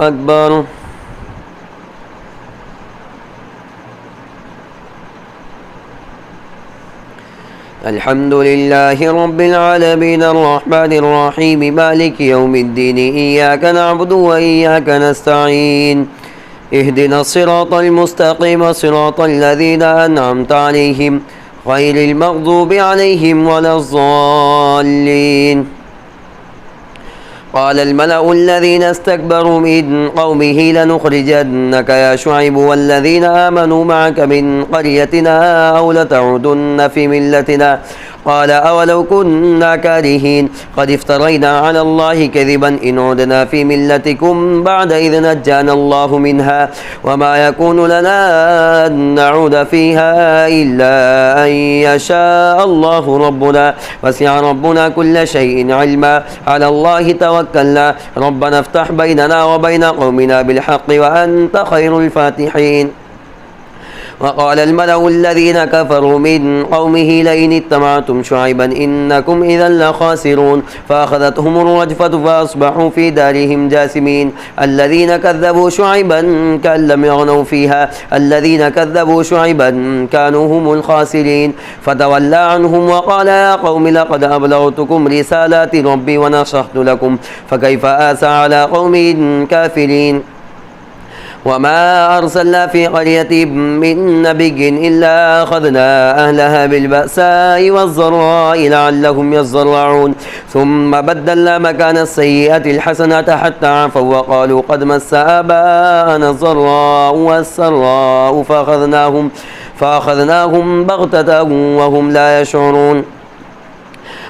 أكبر. الحمد لله رب العالمين الرحمن الرحيم مالك يوم الدين إياك نعبد وإياك نستعين اهدنا الصراط المستقيم صراط الذين أنعمت عليهم غير المغضوب عليهم ولا الضالين. قال الملأ الذين استكبروا من قومه لنخرجنك يا شعيب والذين آمنوا معك من قريتنا أو لتعودن في ملتنا قال أولو كنا كارهين قد افترينا على الله كذبا إن عدنا في ملتكم بعد إذ نجانا الله منها وما يكون لنا أن نعود فيها إلا أن يشاء الله ربنا وسع ربنا كل شيء علما على الله توكلنا ربنا افتح بيننا وبين قومنا بالحق وأنت خير الفاتحين. وقال الملأ الذين كفروا من قومه لئن اتبعتم شعيبا إنكم إذا لخاسرون فأخذتهم الرجفة فأصبحوا في دارهم جاثمين. الذين كذبوا شعيبا كأن لم يغنوا فيها الذين كذبوا شعيبا كانوا هم الخاسرين فتولى عنهم وقال يا قوم لقد أبلغتكم رسالات ربي ونصحت لكم فكيف آسى على قوم كافرين. وما أرسلنا في قرية من نبي إلا أخذنا أهلها بالبأساء والضراء لعلهم يضرعون ثم بدلنا مكان السيئة الحسنة حتى عفوا وقالوا قد مس آباءنا الضراء والسراء فأخذناهم بغتة وهم لا يشعرون.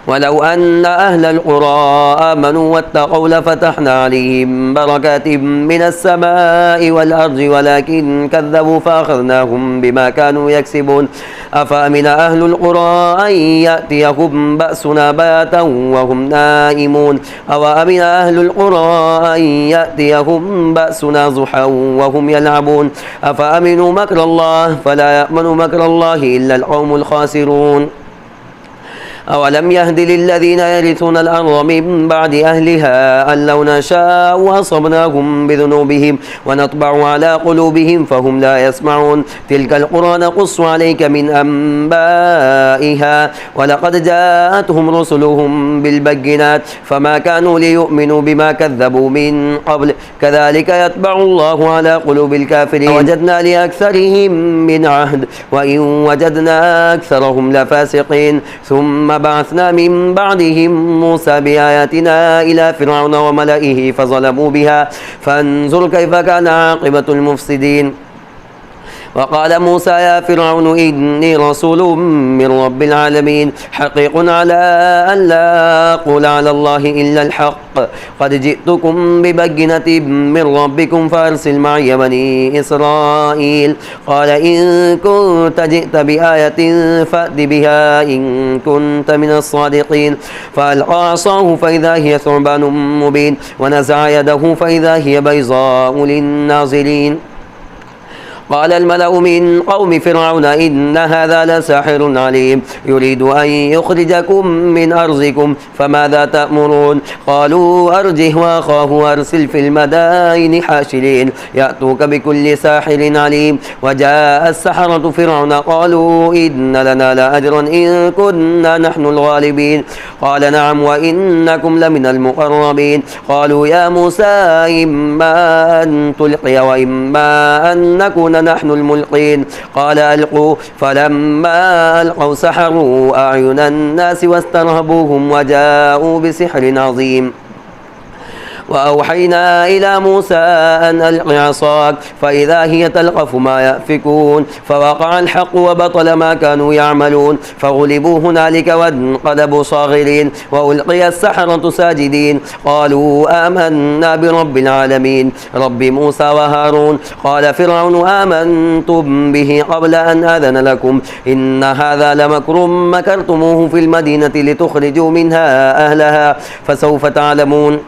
ولو أن أهل القرى آمنوا واتقوا لفتحنا عليهم بركات من السماء والأرض ولكن كذبوا فأخذناهم بما كانوا يكسبون. أفأمن أهل القرى أن يأتيهم بأسنا بياتا وهم نائمون أو أمن أهل القرى أن يأتيهم بأسنا ضحى وهم يلعبون أفأمنوا مكر الله فلا يأمن مكر الله إلا القوم الخاسرون. أولم يهد للذين يرثون الأرض من بعد أهلها أن لو نشاء أصبناهم بذنوبهم ونطبع على قلوبهم فهم لا يسمعون تلك القرى نقص عليك من أنبائها ولقد جاءتهم رسلهم بالبينات فما كانوا ليؤمنوا بما كذبوا من قبل كذلك يتبع الله على قلوب الكافرين. وجدنا لأكثرهم من عهد وإن وجدنا أكثرهم لفاسقين. ثم بعثنا من بعدهم موسى بآياتنا إلى فرعون وملئه فظلموا بها فانظر كيف كان عاقبة المفسدين. وقال موسى يا فرعون إني رسول من رب العالمين حقيق على أن لا أقول على الله إلا الحق قد جئتكم ببينة من ربكم فأرسل معي بني إسرائيل. قال إن كنت جئت بآية فأت بها إن كنت من الصادقين. فألقى عصاه فإذا هي ثعبان مبين ونزع يده فإذا هي بيضاء للناظرين. قال الملأ من قوم فرعون إن هذا لساحر عليم يريد أن يخرجكم من أرضكم فماذا تأمرون. قالوا أرجه وأخاه وأرسل في المدائن حاشرين يأتوك بكل ساحر عليم. وجاء السحرة فرعون قالوا إن لنا لأجرا إن كنا نحن الغالبين. قال نعم وإنكم لمن المقربين. قالوا يا موسى إما أن تلقي وإما أن نكون نحن الملقين. قال ألقوا فلما ألقوا سحروا أعين الناس واسترهبوهم وجاءوا بسحر عظيم. وأوحينا إلى موسى أن ألق عصاك فإذا هي تلقف ما يأفكون فوقع الحق وبطل ما كانوا يعملون فغلبوا هنالك وانقلبوا صاغرين وألقي السحرة ساجدين قالوا آمنا برب العالمين رب موسى وهارون. قال فرعون آمنتم به قبل أن آذن لكم إن هذا لمكر مكرتموه في المدينة لتخرجوا منها أهلها فسوف تعلمون.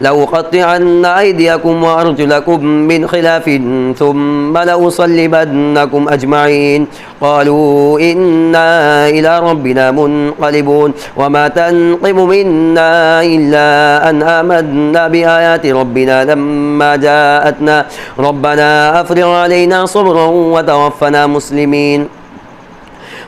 لأقطعن أيديكم وأرجلكم من خلاف ثم لأصلبنكم أجمعين قالوا إنا إلى ربنا منقلبون وما تنقم منا إلا أن آمنا بآيات ربنا لما جاءتنا ربنا أفرغ علينا صبرا وتوفنا مسلمين.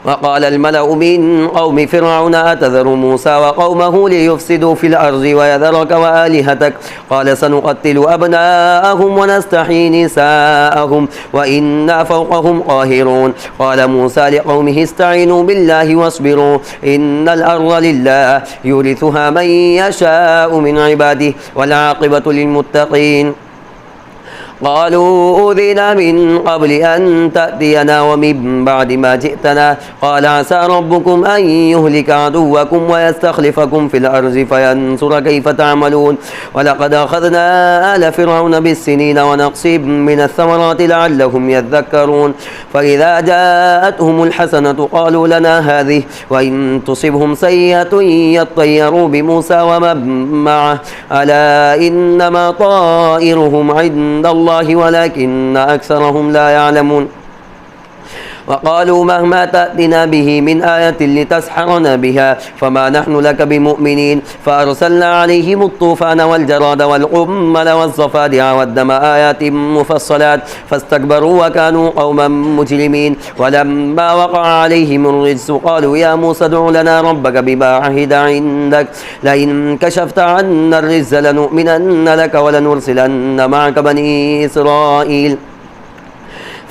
وقال الملأ من قوم فرعون أتذر موسى وقومه ليفسدوا في الأرض ويذرك وآلهتك قال سنقتل أبناءهم ونستحيي نساءهم وإنا فوقهم قاهرون قال موسى لقومه استعينوا بالله واصبروا إن الأرض لله يورثها من يشاء من عباده والعاقبة للمتقين. قالوا أوذينا من قبل أن تأتينا ومن بعد ما جئتنا قال عسى ربكم أن يهلك عدوكم ويستخلفكم في الأرض فينظر كيف تعملون ولقد أخذنا آل فرعون بالسنين ونقص من الثمرات لعلهم يذكرون فإذا جاءتهم الحسنة قالوا لنا هذه وإن تصبهم سيئة يطيروا بموسى ومن معه ألا إنما طائرهم عند الله ولكن أكثرهم لا يعلمون. وقالوا مهما تأتنا به من آية لتسحرنا بها فما نحن لك بمؤمنين فأرسلنا عليهم الطوفان والجراد والقمل والضفادع والدم آيات مفصلات فاستكبروا وكانوا قوما مجرمين. ولما وقع عليهم الرجس قالوا يا موسى ادع لنا ربك بما عهد عندك لئن كشفت عنا الرجس لنؤمنن لك ولنرسلن معك بني إسرائيل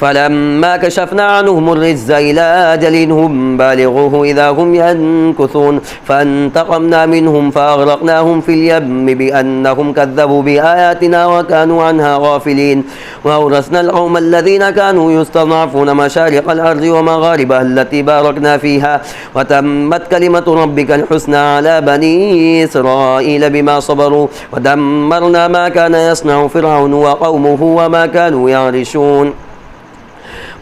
فلما كشفنا عنهم الرجز إلى أجل هم بالغوه إذا هم ينكثون فانتقمنا منهم فأغرقناهم في اليم بأنهم كذبوا بآياتنا وكانوا عنها غافلين. وأورثنا القوم الذين كانوا يستضعفون مشارق الأرض ومغاربها التي باركنا فيها وتمت كلمة ربك الحسنى على بني إسرائيل بما صبروا ودمرنا ما كان يصنع فرعون وقومه وما كانوا يعرشون.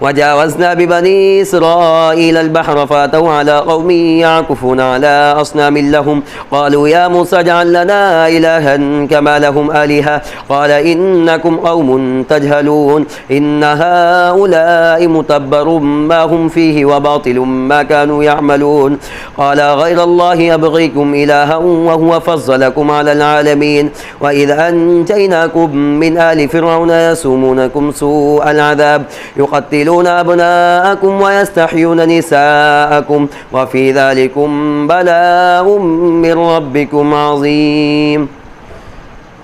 وجاوزنا ببني إسرائيل البحر فاتوا على قوم يعكفون على أصنام لهم قالوا يا موسى اجعل لنا إلها كما لهم آلهة قال إنكم قوم تجهلون إن هؤلاء متبر ما هم فيه وباطل ما كانوا يعملون قال غير الله أبغيكم إلها وهو فضلكم على العالمين. وإذ أنجيناكم من آل فرعون يسومونكم سوء العذاب يقتلون أبناءكم ويستحيون نساءكم وفي ذلكم بلاء من ربكم عظيم.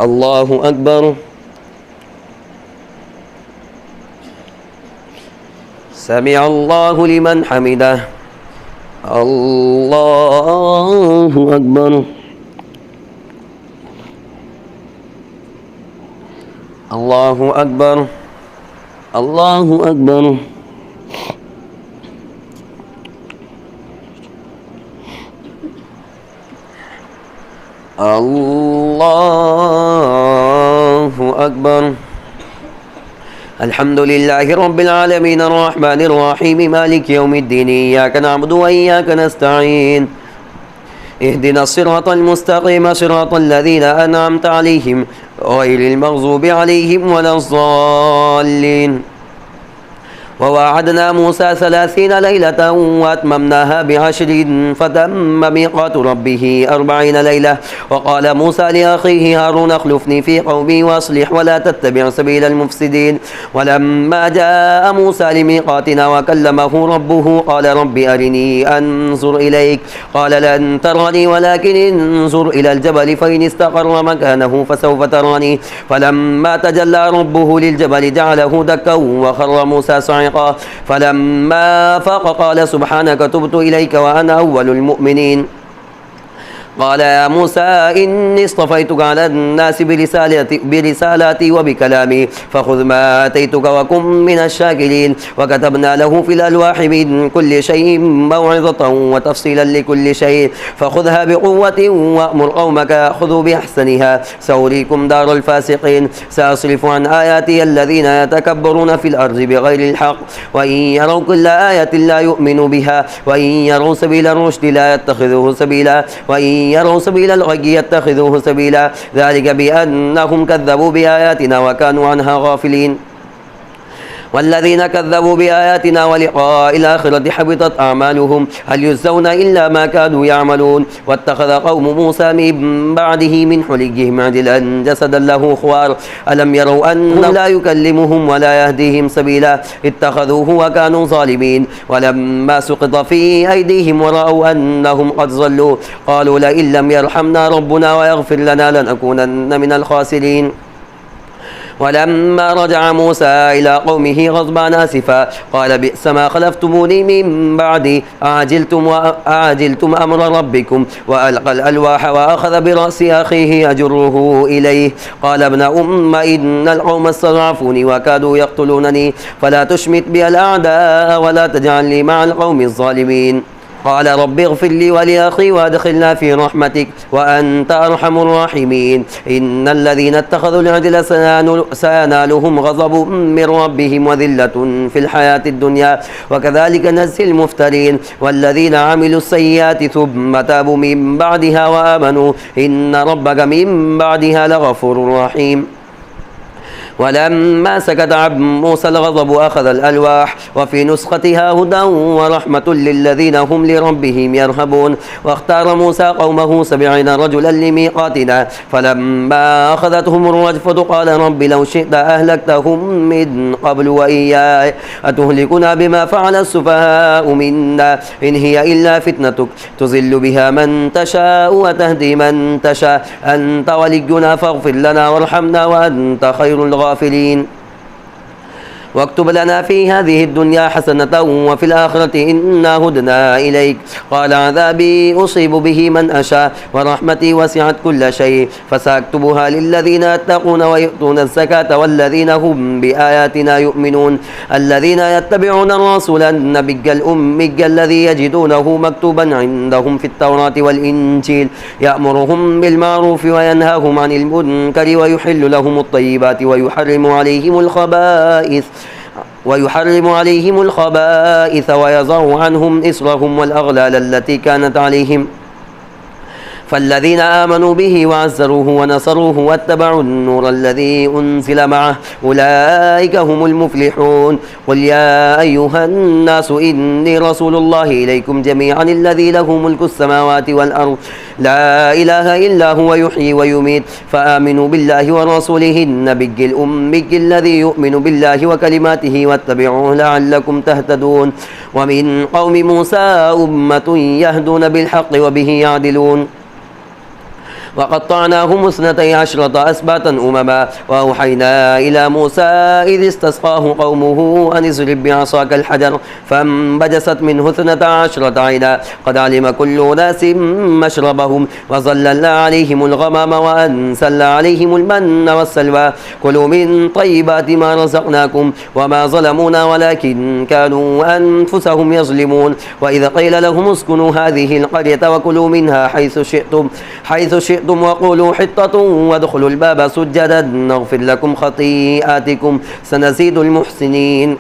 الله أكبر. سمع الله لمن حمده. الله أكبر. الله أكبر. الله أكبر. الله أكبر. الحمد لله رب العالمين الرحمن الرحيم مالك يوم الدين إياك نعبد وإياك نستعين اهدنا الصراط المستقيم صراط الذين أنعمت عليهم غير المغضوب عليهم ولا الضالين. ووعدنا موسى 30 ليلة وأتممناها ب10 فتم ميقات ربه 40 ليلة. وقال موسى لأخيه هارون اخلفني في قومي وأصلح ولا تتبع سبيل المفسدين. ولما جاء موسى لميقاتنا وكلمه ربه قال رب أرني أنظر إليك قال لن تراني ولكن انظر إلى الجبل فإن استقر مكانه فسوف تراني. فلما تجلى ربه للجبل جعله دكا وخر موسى صعقا فلما فاق قال سبحانك تبت إليك وأنا أول المؤمنين. قال يا موسى إني اصطفيتك على الناس برسالاتي وبكلامي فخذ ما آتيتك وكن من الشاكرين. وكتبنا له في الألواح من كل شيء موعظة وتفصيلا لكل شيء فخذها بقوة وأمر قومك يأخذوا بأحسنها سأريكم دار الفاسقين. سأصرف عن آياتي الذين يتكبرون في الأرض بغير الحق وإن يروا كل آية لا يؤمنوا بها وإن يروا سبيل الرشد لا يتخذوه سبيلا وإن يروا سبيل الغي يتخذوه سبيلا ذلك بأنهم كذبوا بآياتنا وكانوا عنها غافلين والذين كذبوا بآياتنا ولقاء الآخرة حبطت أعمالهم هل يجزون إلا ما كانوا يعملون واتخذ قوم موسى من بعده من حليهم عجلا جسدا له خوار ألم يروا أنه لا يكلمهم ولا يهديهم سبيلا اتخذوه وكانوا ظالمين ولما سقط في أيديهم ورأوا أنهم قد ضلوا قالوا لئن لم يرحمنا ربنا ويغفر لنا لنكونن من الخاسرين ولما رجع موسى إلى قومه غضبان آسفا قال بئس ما خلفتموني من بعدي أعجلتم أمر ربكم وألقى الألواح وأخذ برأس أخيه يجره إليه قال ابن أم إن القوم استضعفوني وكادوا يقتلونني فلا تشمت بي الأعداء ولا تجعلني مع القوم الظالمين قال رب اغفر لي ولأخي وادخلنا في رحمتك وأنت أرحم الراحمين إن الذين اتخذوا العجل سينالهم غضب من ربهم وذلة في الحياة الدنيا وكذلك نجزي المفترين والذين عملوا السيئات ثم تابوا من بعدها وآمنوا إن ربك من بعدها لغفور رحيم ولما سكت عن موسى الغضب أخذ الألواح وفي نسختها هدى ورحمة للذين هم لربهم يرهبون واختار موسى قومه 70 رجلا لميقاتنا فلما أخذتهم الرجفة قال رب لو شئت أهلكتهم من قبل وإياي أتهلكنا بما فعل السفهاء منا إن هي إلا فتنتك تضل بها من تشاء وتهدي من تشاء أنت ولينا فاغفر لنا وارحمنا وأنت خير الغافرين واكتب لنا في هذه الدنيا حسنة وفي الآخرة إنا هدنا إليك قال عذابي أصيب به من أشاء ورحمتي وسعت كل شيء فسأكتبها للذين يتقون ويؤتون الزكاة والذين هم بآياتنا يؤمنون الذين يتبعون الرسول النبي الأمي الذي يجدونه مكتوبا عندهم في التوراة والإنجيل يأمرهم بالمعروف وينهاهم عن المنكر ويحل لهم الطيبات ويحرم عليهم الخبائث ويضع عنهم إصرهم والأغلال التي كانت عليهم فالذين آمنوا به وعزروه ونصروه واتبعوا النور الذي أنزل معه أولئك هم المفلحون قل يا أيها الناس إني رسول الله إليكم جميعا الذي له ملك السماوات والأرض لا إله إلا هو يحيي ويميت فآمنوا بالله ورسوله النبي الأمي الذي يؤمن بالله وكلماته واتبعوه لعلكم تهتدون ومن قوم موسى أمة يهدون بالحق وبه يعدلون وقطعناهم 12 أسباطا أمما وأوحينا إلى موسى إذ استسقاه قومه أن اضرب بعصاك الحجر فانبجست منه 12 عينا قد علم كل أناس مشربهم وظللنا عليهم الغمام وأنزلنا عليهم المن والسلوى كلوا من طيبات ما رزقناكم وما ظلمونا ولكن كانوا أنفسهم يظلمون وإذا قيل لهم اسكنوا هذه القرية وكلوا منها حيث شئتم وقولوا حطة وادخلوا الباب سجدا نغفر لكم خطيئاتكم سنزيد المحسنين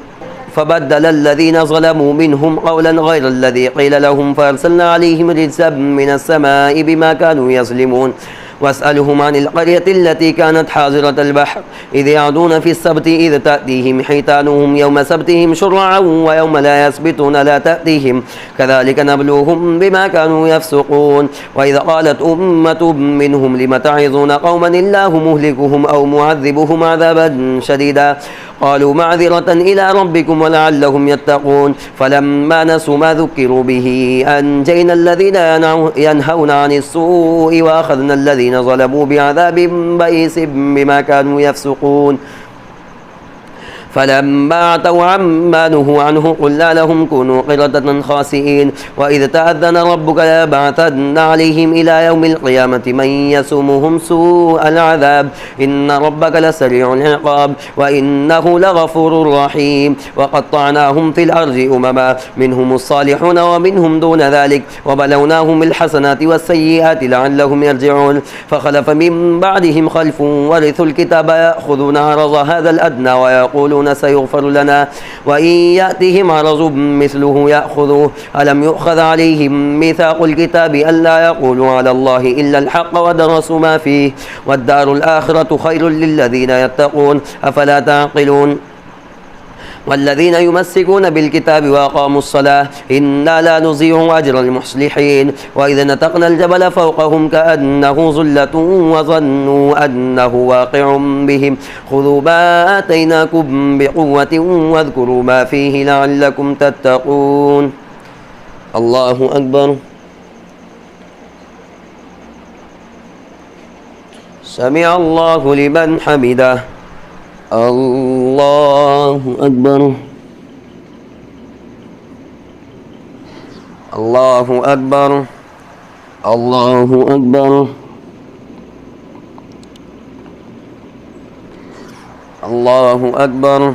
فبدل الذين ظلموا منهم قولا غير الذي قيل لهم فأرسلنا عليهم رجزا من السماء بما كانوا يظلمون واسألهم عن القرية التي كانت حاضرة البحر إذ يعدون في السبت إذ تأتيهم حيتانهم يوم سبتهم شرعا ويوم لا يسبتون لا تأتيهم كذلك نبلوهم بما كانوا يفسقون وإذا قالت أمة منهم لم تعظون قوما الله مهلكهم أو معذبهم عذابا شديدا قالوا معذرة إلى ربكم ولعلهم يتقون فلما نسوا ما ذكروا به أنجينا الذين ينهون عن السوء وأخذنا الذين ظلموا بعذاب بئيس بما كانوا يفسقون فلما عتوا عما نهوا عنه قلنا لهم كونوا قردة خاسئين وإذ تأذن ربك ليبعثن عليهم إلى يوم القيامة من يسومهم سوء العذاب إن ربك لسريع العقاب وإنه لغفور رحيم وقطعناهم في الأرض أمما منهم الصالحون ومنهم دون ذلك وبلوناهم بالحسنات والسيئات لعلهم يرجعون فخلف من بعدهم خلف ورثوا الكتاب يأخذون عرض هذا الأدنى ويقولون يقولون سيغفر لنا وإن يأتهم عرض مثله يأخذوه ألم يؤخذ عليهم ميثاق الكتاب ألا يقولوا على الله إلا الحق ودرسوا ما فيه والدار الآخرة خير للذين يتقون أفلا تعقلون والذين يمسكون بالكتاب وأقاموا الصلاة إنا لا نضيع أجر المصلحين وإذا نتقنا الجبل فوقهم كأنه ظلة وظنوا أنه واقع بهم خذوا ما آتيناكم بقوة واذكروا ما فيه لعلكم تتقون. الله أكبر. سمع الله لمن حمده. الله أكبر. الله أكبر. الله أكبر. الله أكبر.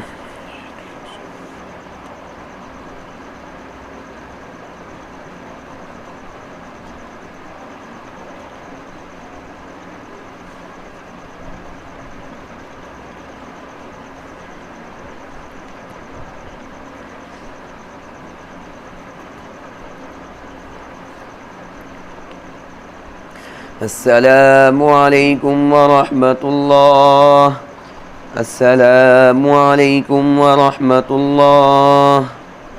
السلام عليكم ورحمة الله. السلام عليكم ورحمة الله.